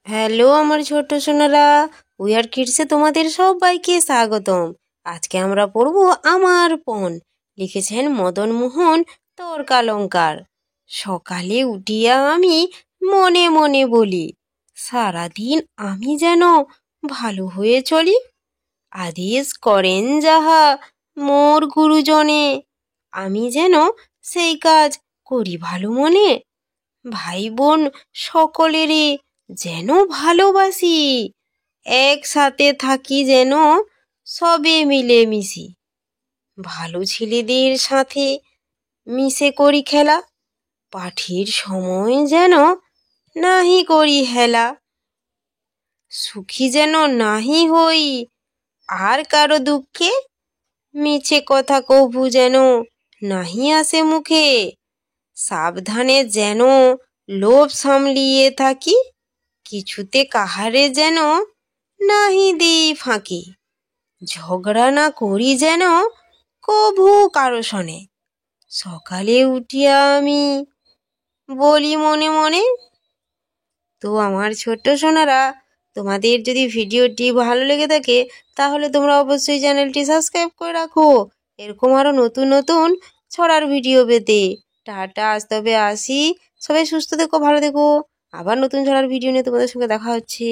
Hello আমার ছোট Sonara, wear কিডসে তোমাদের সবাইকে স্বাগতম। আজকে আমরা পড়ব আমার পণ। লিখেছেন মদন মোহন তর্কালঙ্কার। সকালে উঠিয়া আমি মনে মনে বলি, সারাদিন আমি যেন ভালো হয়ে চলি। আদেশ করেন যাহা মোর গুরুজনে, আমি যেন সেই কাজ করি ভালো মনে। ভাই বোন সকলেরে যেন ভালোবাসি, একসাথে থাকি যেন সবে মিলেমিশি। ভালো ছেলেদের সাথে মিশে করি খেলা, পাঠের সময় যেন নাহি করি হেলা। সুখী যেন নাহি হই আর কারো দুঃখে, মিছে কথা কভু যেন নাহি আসে মুখে। সাবধানে যেন লোভ সামলিয়ে থাকি, কিছুতে কাহারে যেন নাহি দিই ফাঁকি। ঝগড়া না করি যেন কভু কারো সনে, সকালে উঠিয়া আমি বলি মনে মনে। তো আমার ছোট্ট সোনারা, তোমাদের যদি ভিডিওটি ভালো লেগে থাকে তাহলে তোমরা অবশ্যই চ্যানেলটি সাবস্ক্রাইব করে রাখো, এরকম আরও নতুন নতুন ছড়ার ভিডিও পেতে। টাটা, আজ তবে আসি। সবাই সুস্থ থেকো, ভালো থেকো। আবার নতুন ছড়ার ভিডিও নিয়ে তোমাদের সঙ্গে দেখা হচ্ছে।